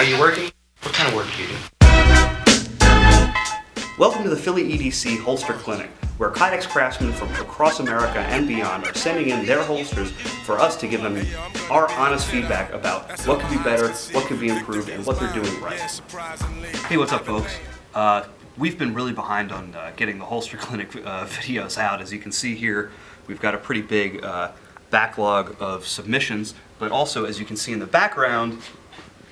Are you working? What kind of work do you do? Welcome to the Philly EDC Holster Clinic, where Kydex craftsmen from across America and beyond are sending in their holsters for us to give them our honest feedback about what could be better, what could be improved, and what they're doing right. Hey, what's up, folks? We've been really behind on getting the Holster Clinic videos out. As you can see here, we've got a pretty big backlog of submissions, but also, as you can see in the background,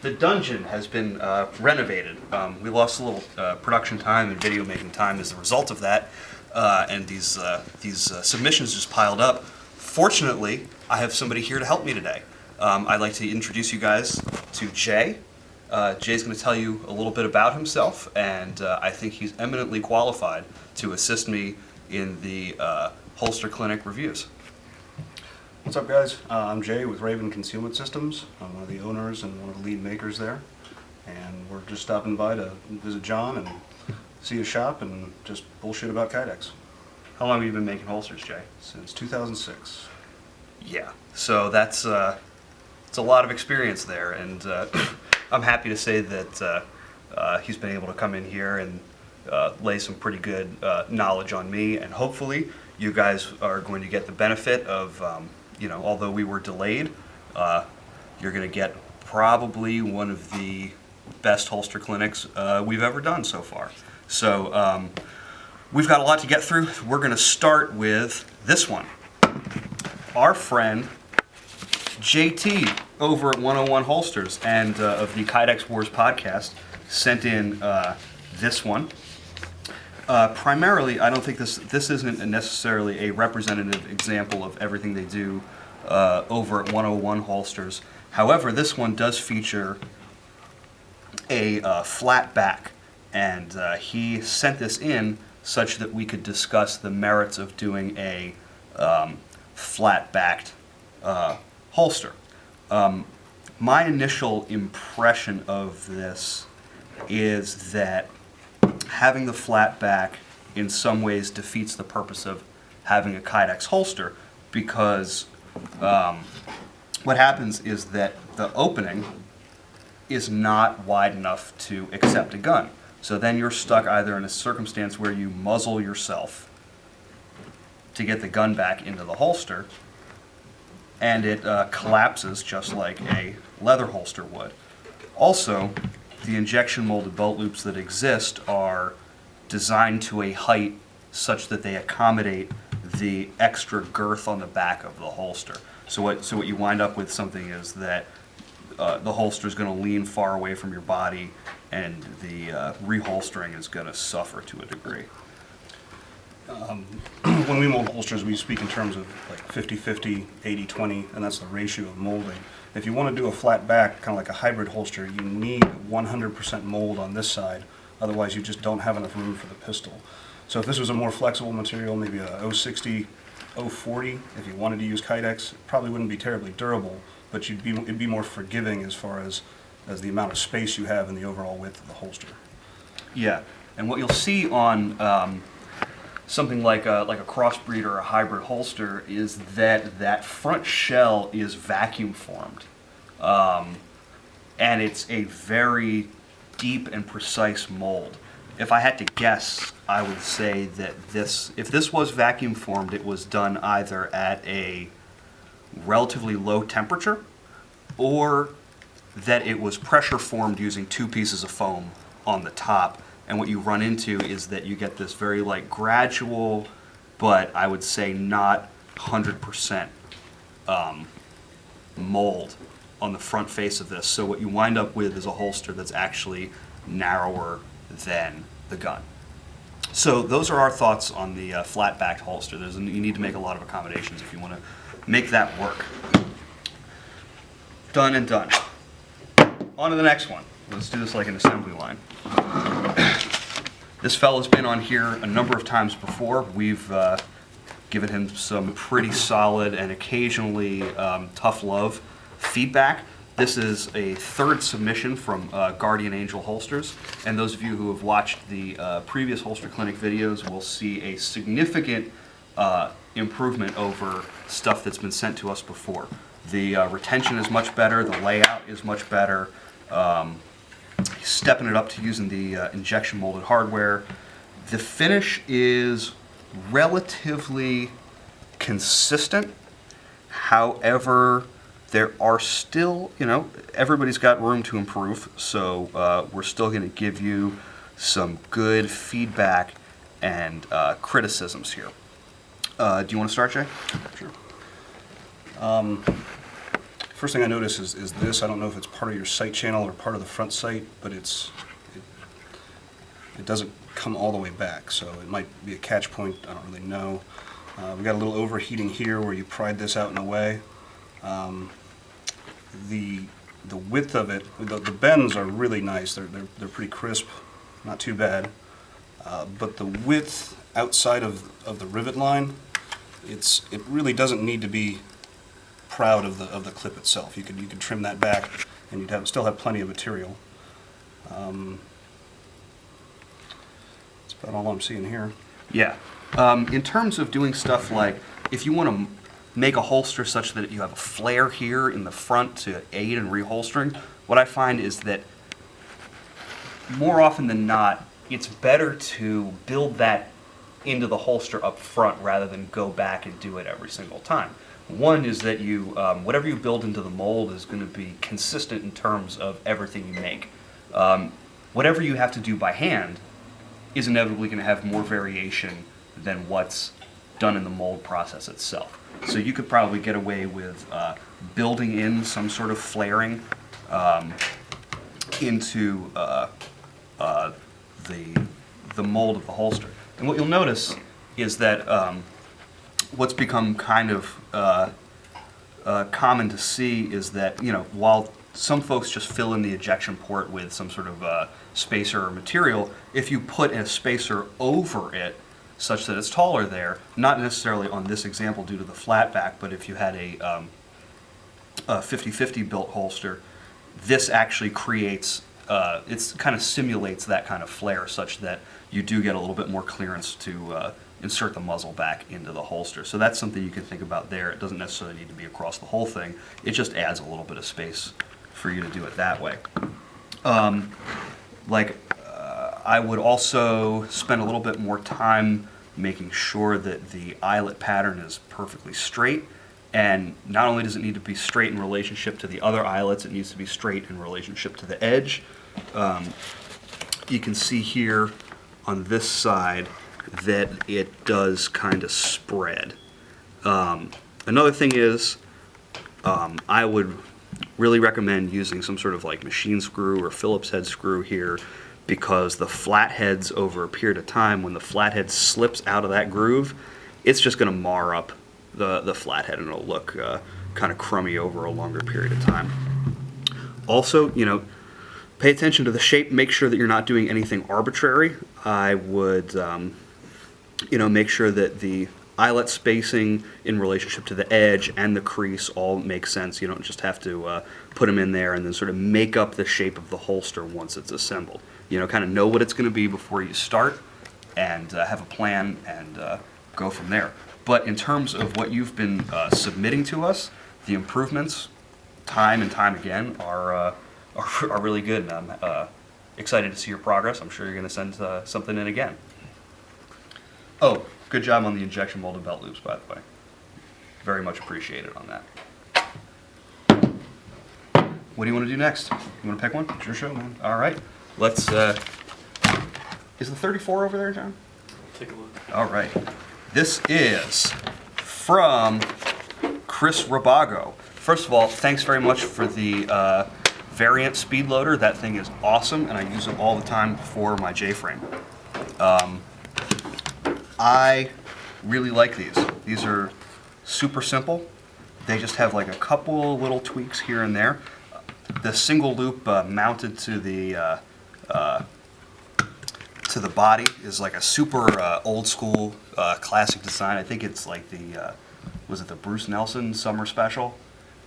the dungeon has been renovated. We lost a little production time and video making time as a result of that, and these submissions just piled up. Fortunately, I have somebody here to help me today. I'd like to introduce you guys to Jay. Jay's going to tell you a little bit about himself, and I think he's eminently qualified to assist me in the Holster Clinic reviews. What's up, guys? I'm Jay with Raven Concealment Systems. I'm one of the owners and one of the lead makers there. And we're just stopping by to visit John and see his shop and just bullshit about Kydex. How long have you been making holsters, Jay? Since 2006. Yeah, so that's it's a lot of experience there, and I'm happy to say that he's been able to come in here and lay some pretty good knowledge on me, and hopefully you guys are going to get the benefit of although we were delayed, you're going to get probably one of the best holster clinics we've ever done so far. So we've got a lot to get through. We're going to start with this one. Our friend JT over at 101 Holsters and of the Kydex Wars podcast sent in this one. Primarily, I don't think this isn't necessarily a representative example of everything they do over at 101 Holsters. However, this one does feature a flat back, and he sent this in such that we could discuss the merits of doing a flat-backed holster. My initial impression of this is that having the flat back in some ways defeats the purpose of having a Kydex holster, because what happens is that the opening is not wide enough to accept a gun. So then you're stuck either in a circumstance where you muzzle yourself to get the gun back into the holster, and it collapses just like a leather holster would. Also, the injection molded bolt loops that exist are designed to a height such that they accommodate the extra girth on the back of the holster. So what you wind up with something is that the holster is going to lean far away from your body, and the reholstering is going to suffer to a degree. When we mold holsters, we speak in terms of like 50-50, 80-20, and that's the ratio of molding. If you want to do a flat back, kind of like a hybrid holster, you need 100% mold on this side. Otherwise, you just don't have enough room for the pistol. So if this was a more flexible material, maybe a 060, 040, if you wanted to use Kydex, it probably wouldn't be terribly durable, but it'd be more forgiving as far as the amount of space you have in the overall width of the holster. Yeah, and what you'll see on something like a crossbreed or a hybrid holster is that front shell is vacuum formed, and it's a very deep and precise mold. If I had to guess, I would say that if this was vacuum formed, it was done either at a relatively low temperature, or that it was pressure formed using two pieces of foam on the top. And what you run into is that you get this very gradual, but I would say not 100% mold on the front face of this. So what you wind up with is a holster that's actually narrower than the gun. So those are our thoughts on the flat-backed holster. You need to make a lot of accommodations if you want to make that work. Done and done. On to the next one. Let's do this like an assembly line. This fella's been on here a number of times before. We've given him some pretty solid and occasionally tough love feedback. This is a third submission from Guardian Angel Holsters, and those of you who have watched the previous Holster Clinic videos will see a significant improvement over stuff that's been sent to us before. The retention is much better, the layout is much better, stepping it up to using the injection molded hardware. The finish is relatively consistent. However, there are still, everybody's got room to improve, so we're still going to give you some good feedback and criticisms here. Do you want to start, Jay? Sure. First thing I notice is this. I don't know if it's part of your site channel or part of the front sight, but it doesn't come all the way back, so it might be a catch point. I don't really know. We got a little overheating here where you pried this out and away. The width of it, the bends are really nice. They're pretty crisp, not too bad. But the width outside of the rivet line, it really doesn't need to be proud of the clip itself. You could trim that back, and you'd still have plenty of material. That's about all I'm seeing here. Yeah. In terms of doing stuff like, if you want to make a holster such that you have a flare here in the front to aid in reholstering, what I find is that more often than not, it's better to build that into the holster up front rather than go back and do it every single time. One is that you, whatever you build into the mold is going to be consistent in terms of everything you make. Whatever you have to do by hand is inevitably going to have more variation than what's done in the mold process itself. So you could probably get away with building in some sort of flaring into the mold of the holster. And what you'll notice is that what's become kind of common to see is that, while some folks just fill in the ejection port with some sort of spacer or material, if you put a spacer over it such that it's taller there, not necessarily on this example due to the flat back, but if you had a 50-50 built holster, this actually creates, it kind of simulates that kind of flare such that you do get a little bit more clearance to insert the muzzle back into the holster. So that's something you can think about there. It doesn't necessarily need to be across the whole thing. It just adds a little bit of space for you to do it that way. I would also spend a little bit more time making sure that the eyelet pattern is perfectly straight. And not only does it need to be straight in relationship to the other eyelets, it needs to be straight in relationship to the edge. You can see here on this side that it does kind of spread. Another thing is, I would really recommend using some sort of like machine screw or Phillips head screw here, because the flatheads over a period of time, when the flathead slips out of that groove, it's just going to mar up the flathead and it'll look kind of crummy over a longer period of time. Also, pay attention to the shape. Make sure that you're not doing anything arbitrary. I would, make sure that the eyelet spacing in relationship to the edge and the crease all make sense. You don't just have to put them in there and then sort of make up the shape of the holster once it's assembled. Kind of know what it's going to be before you start and have a plan and go from there. But in terms of what you've been submitting to us, the improvements, time and time again, are really good. And I'm excited to see your progress. I'm sure you're going to send something in again. Oh, good job on the injection molded belt loops, by the way. Very much appreciated on that. What do you want to do next? You want to pick one? Sure, show, man. All right. Let's, is the 34 over there, John? Take a look. All right. This is from Chris Rabago. First of all, thanks very much for the variant speed loader. That thing is awesome, and I use it all the time for my J-frame. I really like these. These are super simple. They just have like a couple little tweaks here and there. The single loop mounted to the body is like a super old school classic design. I think it's like the was it the Bruce Nelson summer special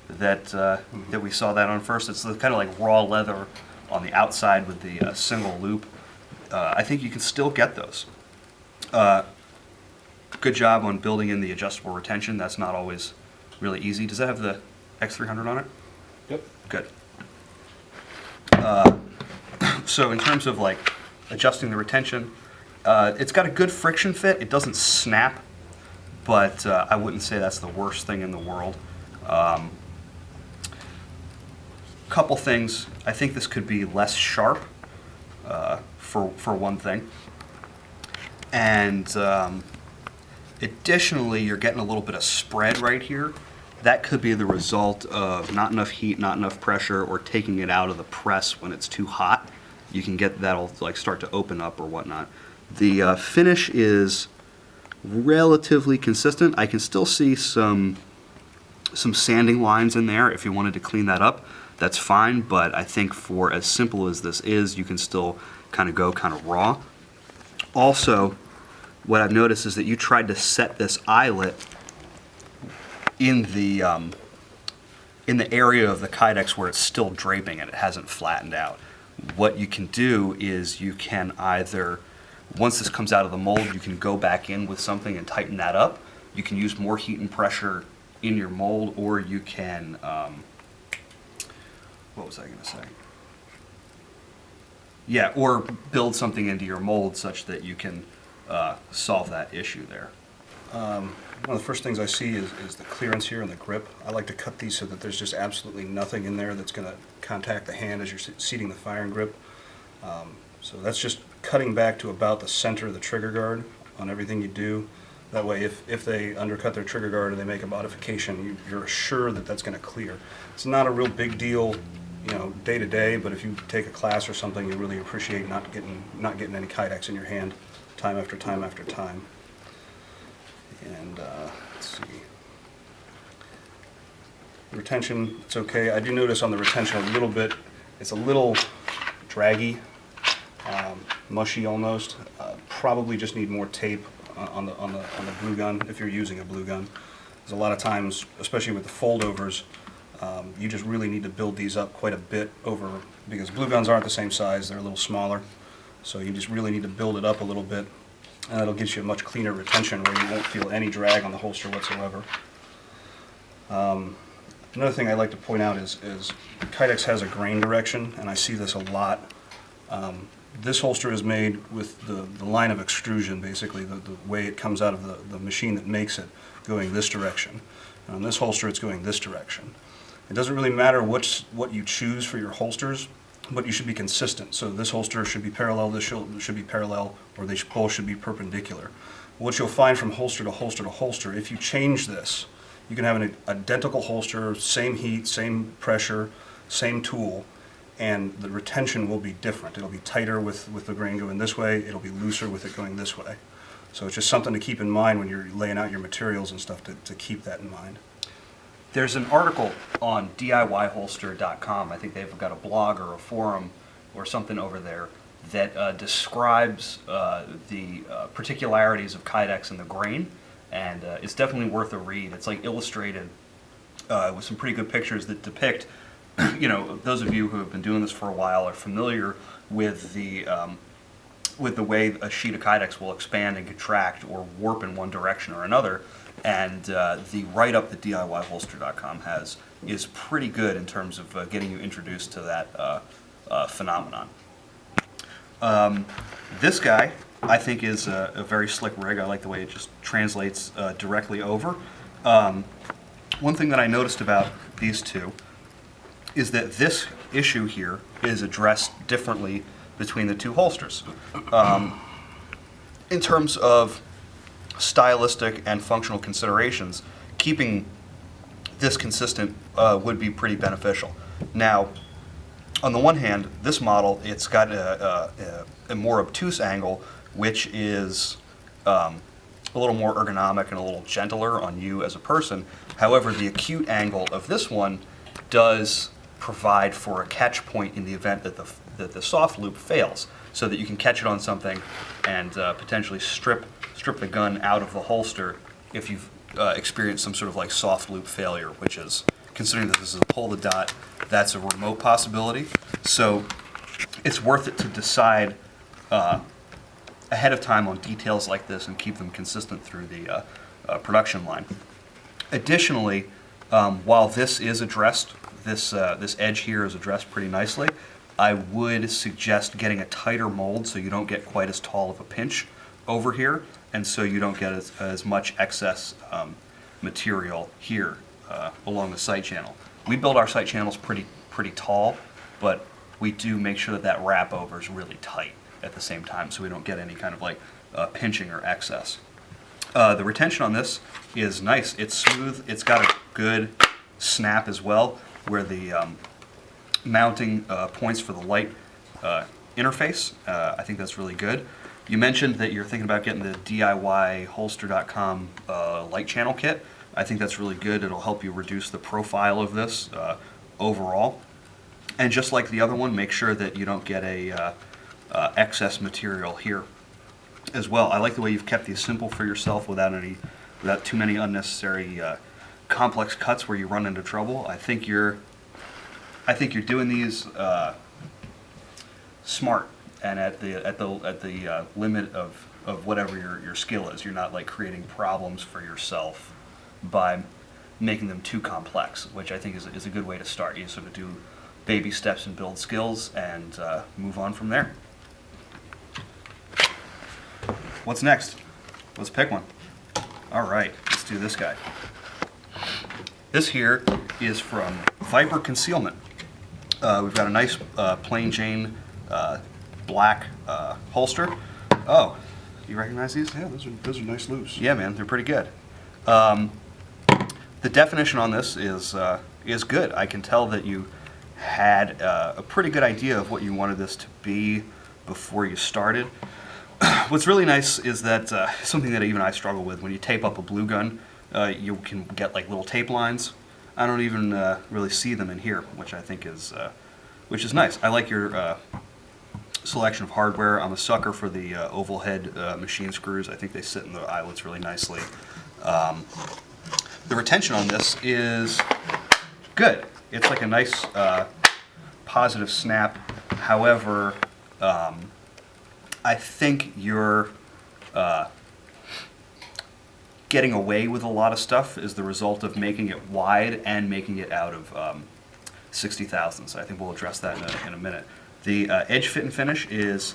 that that we saw that on first. It's kind of like raw leather on the outside with the single loop. I think you can still get those. Good job on building in the adjustable retention. That's not always really easy. Does that have the X300 on it? Yep. Good. So in terms of like adjusting the retention, it's got a good friction fit. It doesn't snap, but I wouldn't say that's the worst thing in the world. Couple things. I think this could be less sharp, for one thing. And additionally, you're getting a little bit of spread right here. That could be the result of not enough heat, not enough pressure, or taking it out of the press when it's too hot. You can get that'll like start to open up or whatnot. The finish is relatively consistent. I can still see some sanding lines in there. If you wanted to clean that up, that's fine, but I think for as simple as this is, you can still kind of go kind of raw. Also, what I've noticed is that you tried to set this eyelet in the area of the Kydex where it's still draping and it hasn't flattened out. What you can do is you can either, once this comes out of the mold, you can go back in with something and tighten that up. You can use more heat and pressure in your mold, or you can, what was I going to say? Yeah, or build something into your mold such that you can solve that issue there. One of the first things I see is the clearance here and the grip. I like to cut these so that there's just absolutely nothing in there that's going to contact the hand as you're seating the firing grip. So that's just cutting back to about the center of the trigger guard on everything you do. That way, if they undercut their trigger guard or they make a modification, you're sure that that's going to clear. It's not a real big deal, day to day, but if you take a class or something, you really appreciate not getting any Kydex in your hand time after time after time. And let's see. Retention, it's okay. I do notice on the retention a little bit, it's a little draggy, mushy almost. Probably just need more tape on the glue gun if you're using a glue gun. Because a lot of times, especially with the foldovers, you just really need to build these up quite a bit over, because glue guns aren't the same size, they're a little smaller. So you just really need to build it up a little bit, and that'll get you a much cleaner retention where you won't feel any drag on the holster whatsoever. Another thing I'd like to point out is Kydex has a grain direction, and I see this a lot. This holster is made with the line of extrusion, basically, the way it comes out of the machine that makes it, going this direction. And on this holster, it's going this direction. It doesn't really matter what you choose for your holsters, but you should be consistent. So this holster should be parallel, this should be parallel, or they both should be perpendicular. What you'll find from holster to holster to holster, if you change this, you can have an identical holster, same heat, same pressure, same tool, and the retention will be different. It'll be tighter with the grain going this way, it'll be looser with it going this way. So it's just something to keep in mind when you're laying out your materials and stuff, to keep that in mind. There's an article on DIYholster.com. I think they've got a blog or a forum or something over there that describes the particularities of Kydex and the grain, and it's definitely worth a read. It's like illustrated with some pretty good pictures that depict, those of you who have been doing this for a while are familiar with the way a sheet of Kydex will expand and contract or warp in one direction or another. And the write-up that DIYholster.com has is pretty good in terms of getting you introduced to that phenomenon. This guy, I think, is a very slick rig. I like the way it just translates directly over. One thing that I noticed about these two is that this issue here is addressed differently between the two holsters. In terms of stylistic and functional considerations, keeping this consistent would be pretty beneficial. Now, on the one hand, this model, it's got a more obtuse angle, which is a little more ergonomic and a little gentler on you as a person. However, the acute angle of this one does provide for a catch point in the event that the soft loop fails, so that you can catch it on something and potentially strip the gun out of the holster if you've experienced some sort of like soft loop failure, which is, considering that this is a pull the dot, that's a remote possibility. So it's worth it to decide ahead of time on details like this and keep them consistent through the production line. Additionally, while this is addressed, this edge here is addressed pretty nicely, I would suggest getting a tighter mold so you don't get quite as tall of a pinch over here, and so you don't get as much excess material here along the side channel. We build our side channels pretty tall, but we do make sure that that wrap over is really tight at the same time so we don't get any kind of like pinching or excess. The retention on this is nice. It's smooth. It's got a good snap as well, where the mounting points for the light interface. I think that's really good. You mentioned that you're thinking about getting the DIYholster.com light channel kit. I think that's really good. It'll help you reduce the profile of this overall. And just like the other one, make sure that you don't get a excess material here as well. I like the way you've kept these simple for yourself without too many unnecessary complex cuts where you run into trouble. I think you're doing these smart and at the limit of whatever your skill is. You're not like creating problems for yourself by making them too complex, which I think is a good way to start. You sort of do baby steps and build skills and move on from there. What's next? Let's pick one. All right, let's do this guy. This here is from Raven Concealment. We've got a nice plain Jane black holster. Oh, you recognize these? Yeah, those are nice loops. Yeah, man, they're pretty good. The definition on this is good. I can tell that you had a pretty good idea of what you wanted this to be before you started. What's really nice is that something that even I struggle with, when you tape up a blue gun, you can get like little tape lines. I don't even really see them in here, which I think is nice. I like your selection of hardware. I'm a sucker for the oval head machine screws. I think they sit in the eyelets really nicely. The retention on this is good. It's like a nice positive snap. However, I think you're getting away with a lot of stuff as the result of making it wide and making it out of 60 thousandths. I think we'll address that in a minute. The edge fit and finish is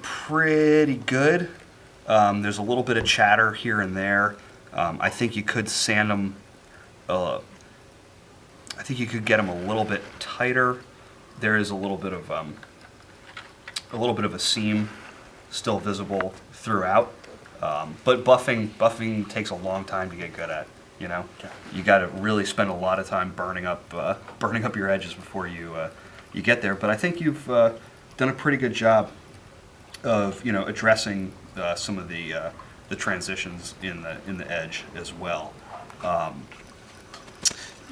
pretty good. There's a little bit of chatter here and there. I think you could sand them. I think you could get them a little bit tighter. There is a little bit of a seam still visible throughout. But buffing takes a long time to get good at. You know, you got to really spend a lot of time burning up your edges before you get there. But I think you've done a pretty good job of addressing some of the transitions in the edge as well.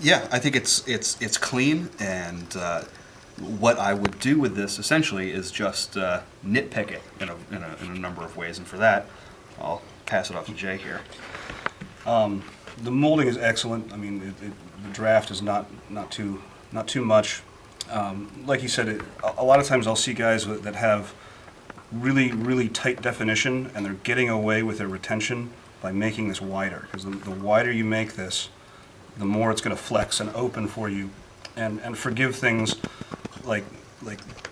Yeah, I think it's clean, and what I would do with this essentially is just nitpick it in a number of ways, and for that, I'll pass it off to Jay here. The molding is excellent. I mean, the draft is not too much. Like you said, a lot of times I'll see guys that have really tight definition, and they're getting away with their retention by making this wider. Because the wider you make this, the more it's going to flex and open for you, and forgive things like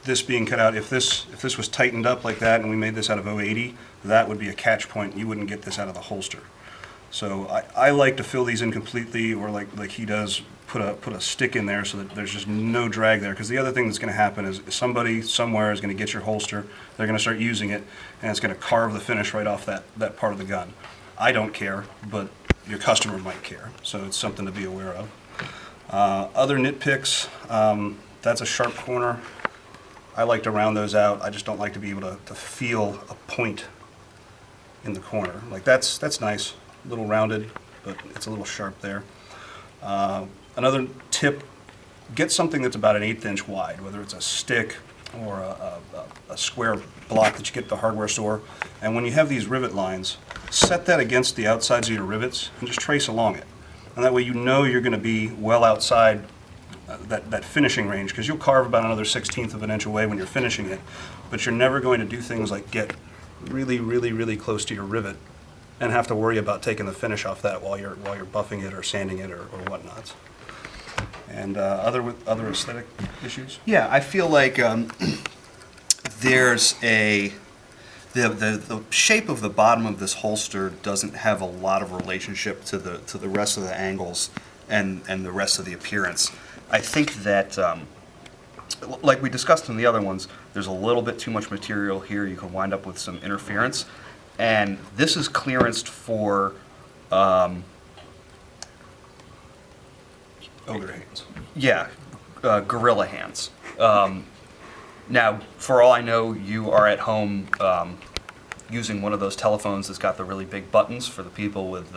this being cut out. If this was tightened up like that, and we made this out of 080, that would be a catch point. You wouldn't get this out of the holster. So I like to fill these in completely, or like he does, put a stick in there so that there's just no drag there. Because the other thing that's going to happen is somebody somewhere is going to get your holster, they're going to start using it, and it's going to carve the finish right off that part of the gun. I don't care, but your customer might care, so it's something to be aware of. Other nitpicks, that's a sharp corner. I like to round those out. I just don't like to be able to feel a point in the corner. Like that's nice, a little rounded, but it's a little sharp there. Another tip, get something that's about an 1/8 inch wide, whether it's a stick or a square block that you get at the hardware store. And when you have these rivet lines, set that against the outsides of your rivets and just trace along it. And that way you know you're going to be well outside that finishing range, because you'll carve about another 1/16 of an inch away when you're finishing it, but you're never going to do things like get really close to your rivet and have to worry about taking the finish off that while you're buffing it or sanding it or whatnot. And other aesthetic issues? Yeah, I feel like there's the shape of the bottom of this holster doesn't have a lot of relationship to the rest of the angles and the rest of the appearance. I think that, like we discussed in the other ones, there's a little bit too much material here. You can wind up with some interference. And this is clearanced for Ogre hands. yeah, gorilla hands. Now, for all I know, you are at home using one of those telephones that's got the really big buttons for the people with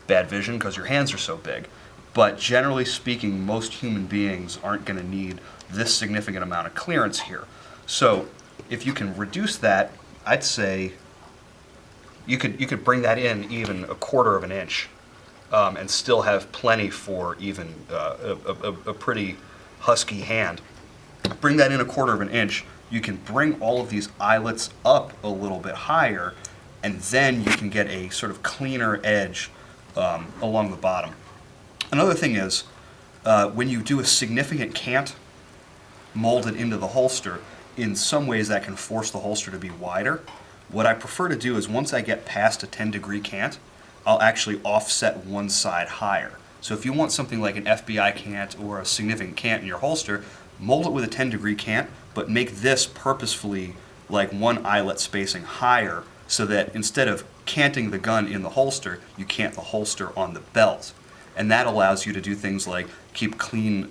bad vision because your hands are so big. But generally speaking, most human beings aren't going to need this significant amount of clearance here. So if you can reduce that, I'd say you could bring that in even a quarter of an inch and still have plenty for even a pretty husky hand. Bring that in a quarter of an inch, you can bring all of these eyelets up a little bit higher, and then you can get a sort of cleaner edge along the bottom. Another thing is, when you do a significant cant molded into the holster, in some ways that can force the holster to be wider. What I prefer to do is once I get past a 10-degree cant, I'll actually offset one side higher. So if you want something like an FBI cant or a significant cant in your holster, mold it with a 10-degree cant, but make this purposefully like one eyelet spacing higher so that instead of canting the gun in the holster, you cant the holster on the belt. And that allows you to do things like keep clean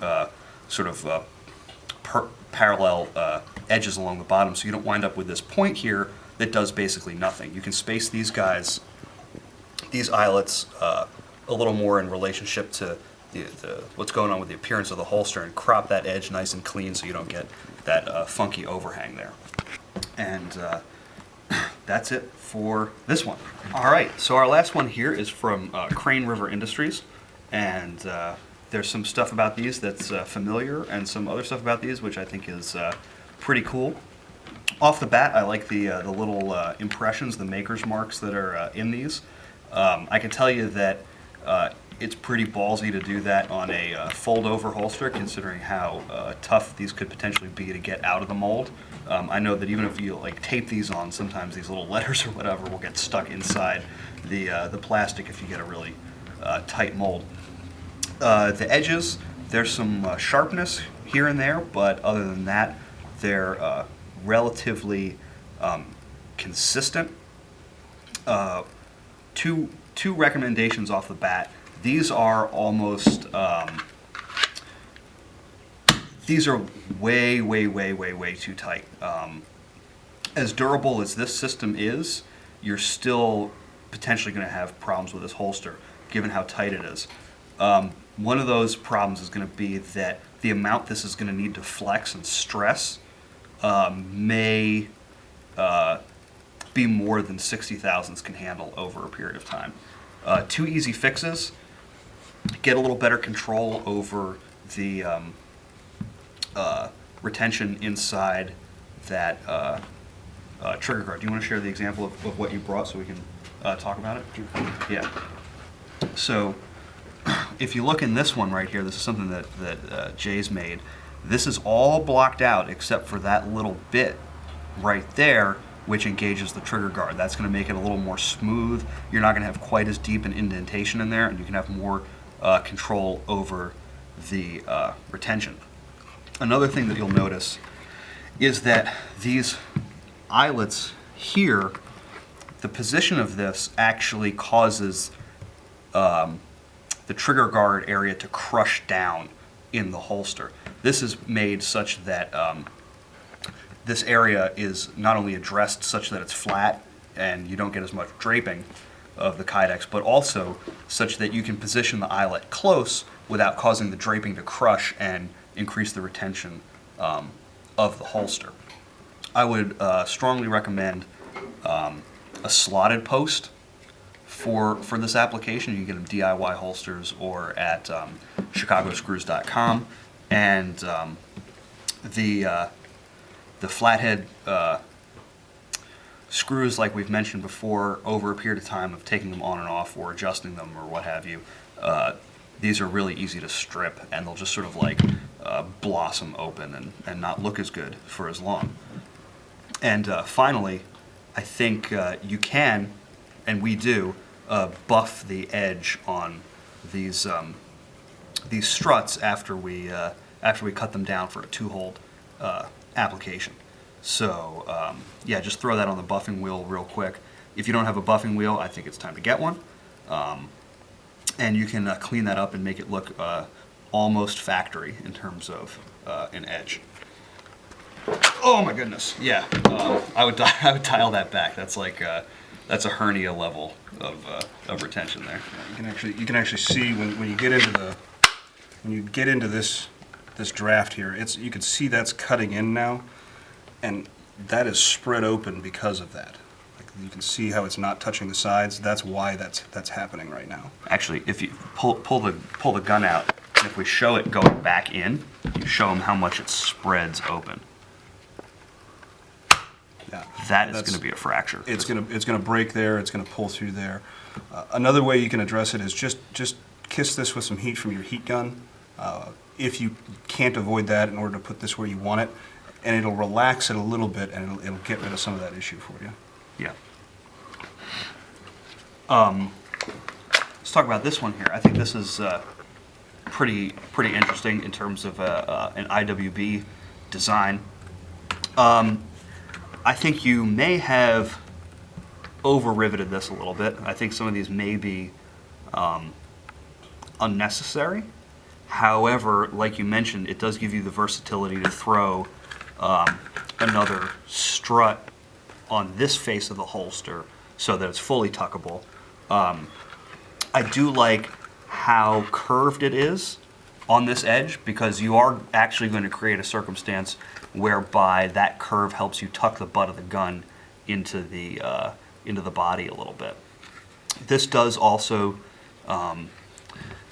parallel edges along the bottom so you don't wind up with this point here that does basically nothing. You can space these guys, these eyelets, a little more in relationship to what's going on with the appearance of the holster and crop that edge nice and clean so you don't get that funky overhang there. And that's it for this one. All right, so our last one here is from Crane River Industries, and there's some stuff about these that's familiar and some other stuff about these which I think is pretty cool. Off the bat, I like the little impressions, the maker's marks that are in these. I can tell you that it's pretty ballsy to do that on a fold-over holster, considering how tough these could potentially be to get out of the mold. I know that even if you like tape these on, sometimes these little letters or whatever will get stuck inside the plastic if you get a really tight mold. The edges, there's some sharpness here and there, but other than that, they're relatively consistent. Two recommendations off the bat. These are almost, these are way too tight. As durable as this system is, you're still potentially going to have problems with this holster, given how tight it is. One of those problems is going to be that the amount this is going to need to flex and stress may be more than 60 thousandths can handle over a period of time. Two easy fixes: get a little better control over the retention inside that trigger guard. Do you want to share the example of what you brought so we can talk about it? Yeah. So if you look in this one right here, this is something that Jay's made. This is all blocked out except for that little bit right there, which engages the trigger guard. That's going to make it a little more smooth. You're not going to have quite as deep an indentation in there, and you can have more control over the retention. Another thing that you'll notice is that these eyelets here, the position of this actually causes the trigger guard area to crush down in the holster. This is made such that this area is not only addressed such that it's flat and you don't get as much draping of the kydex, but also such that you can position the eyelet close without causing the draping to crush and increase the retention of the holster. I would strongly recommend a slotted post for this application. You can get them DIY holsters or at chicagoscrews.com. And the flathead screws, like we've mentioned before, over a period of time of taking them on and off or adjusting them or what have you, these are really easy to strip, and they'll just sort of like blossom open and not look as good for as long. And finally, I think you can, and we do, buff the edge on these struts after we cut them down for a 2-hole application. So yeah, just throw that on the buffing wheel real quick. If you don't have a buffing wheel, I think it's time to get one. And you can clean that up and make it look almost factory in terms of an edge. Oh my goodness, yeah. I would dial that back. That's like that's a hernia level of retention there. You can actually see when you get into this draft here, you can see that's cutting in now, and that is spread open because of that. Like, you can see how it's not touching the sides. That's why that's happening right now. Actually, if you pull the gun out, and if we show it going back in, you show them how much it spreads open. Yeah, That is going to be a fracture. It's gonna break there. It's gonna pull through there. Another way you can address it is just kiss this with some heat from your heat gun. If you can't avoid that, in order to put this where you want it, and it'll relax it a little bit, and it'll get rid of some of that issue for you. Yeah. Let's talk about this one here. I think this is pretty interesting in terms of an IWB design. I think you may have over-riveted this a little bit. I think some of these may be unnecessary. However, like you mentioned, it does give you the versatility to throw another strut on this face of the holster so that it's fully tuckable. I do like how curved it is on this edge, because you are actually going to create a circumstance whereby that curve helps you tuck the butt of the gun into the body a little bit. This does also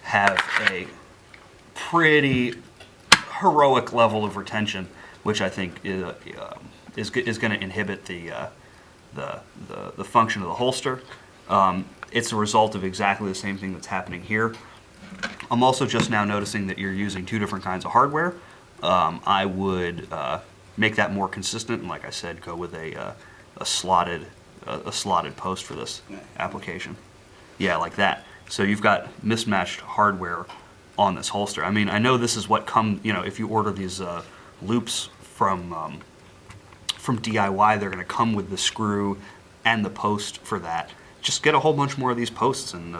have a pretty heroic level of retention, which I think is going to inhibit the function of the holster. It's a result of exactly the same thing that's happening here. I'm also just now noticing that you're using 2 different kinds of hardware. I would make that more consistent, and like I said, go with a slotted post for this application. Yeah, like that. So you've got mismatched hardware on this holster. I mean, I know this is what if you order these loops from DIY, they're going to come with the screw and the post for that. Just get a whole bunch more of these posts and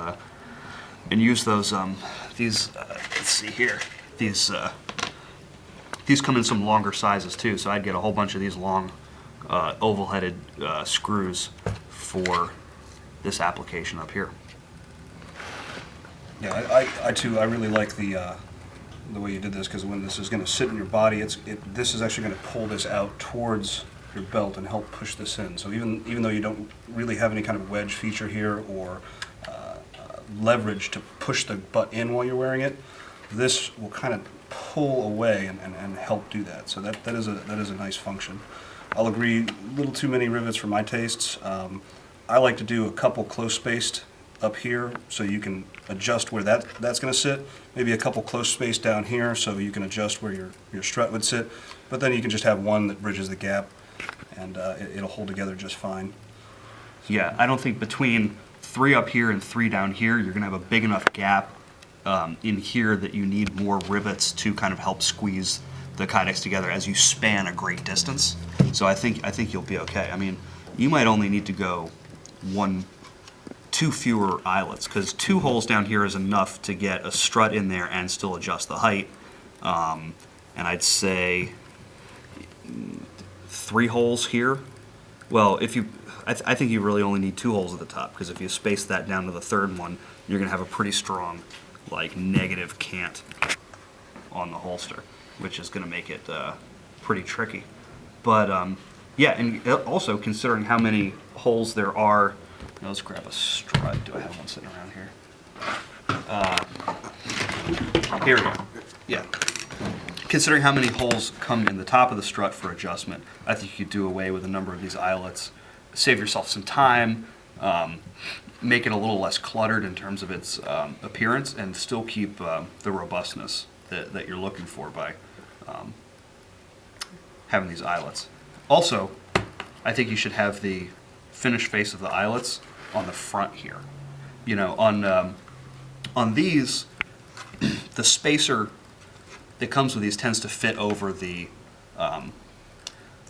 use those. Let's see here. These come in some longer sizes too, so I'd get a whole bunch of these long oval-headed screws for this application up here. Yeah, I really like the way you did this, because when this is going to sit in your body, this is actually going to pull this out towards your belt and help push this in. So even though you don't really have any kind of wedge feature here or leverage to push the butt in while you're wearing it, this will kind of pull away and help do that. So that is a nice function. I'll agree, a little too many rivets for my tastes. I like to do a couple close spaced up here, so you can adjust where that's going to sit. Maybe a couple close spaced down here, so you can adjust where your strut would sit. But then you can just have one that bridges the gap, and it'll hold together just fine. Yeah, I don't think between 3 up here and 3 down here, you're going to have a big enough gap in here that you need more rivets to kind of help squeeze the kydex together as you span a great distance. So I think you'll be okay. I mean, you might only need to go 2 fewer eyelets, because 2 holes down here is enough to get a strut in there and still adjust the height. And I'd say 3 holes here. Well, I think you really only need 2 holes at the top, because if you space that down to the 3rd one, you're going to have a pretty strong, like, negative cant on the holster, which is going to make it pretty tricky. But yeah, and also considering how many holes there are. Let's grab a strut. Do I have one sitting around here? Here we go. Yeah. Considering how many holes come in the top of the strut for adjustment, I think you could do away with a number of these eyelets, save yourself some time, make it a little less cluttered in terms of its appearance and still keep the robustness that you're looking for by having these eyelets. Also, I think you should have the finished face of the eyelets on the front here. You know, on these, the spacer that comes with these tends to fit over the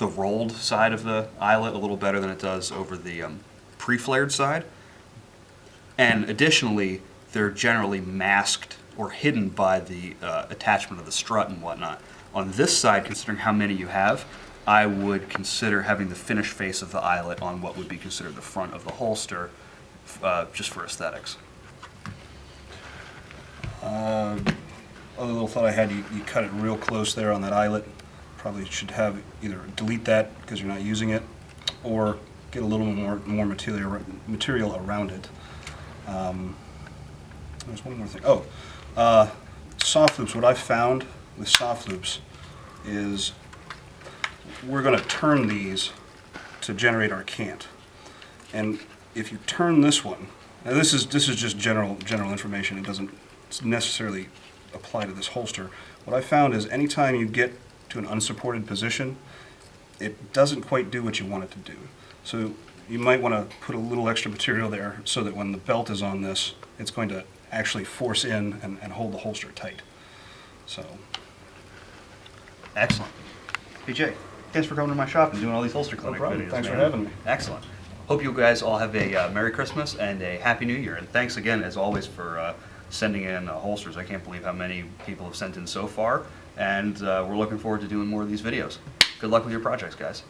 rolled side of the eyelet a little better than it does over the pre-flared side. And additionally, they're generally masked or hidden by the attachment of the strut and whatnot. On this side, considering how many you have, I would consider having the finished face of the eyelet on what would be considered the front of the holster, just for aesthetics. Other little thought I had, you cut it real close there on that eyelet. Probably should have either delete that because you're not using it, or get a little more material around it. There's one more thing. Oh, soft loops. What I've found with soft loops is we're going to turn these to generate our cant. And if you turn this one, now this is just general information. It doesn't necessarily apply to this holster. What I found is anytime you get to an unsupported position, it doesn't quite do what you want it to do. So you might want to put a little extra material there so that when the belt is on this, it's going to actually force in and hold the holster tight. So, Excellent. Hey Jay, thanks for coming to my shop and doing all these holster clinic problem. videos. Thanks for man. having me. Excellent. Hope you guys all have a Merry Christmas and a Happy New Year. And thanks again, as always, for sending in holsters. I can't believe how many people have sent in so far. And we're looking forward to doing more of these videos. Good luck with your projects, guys.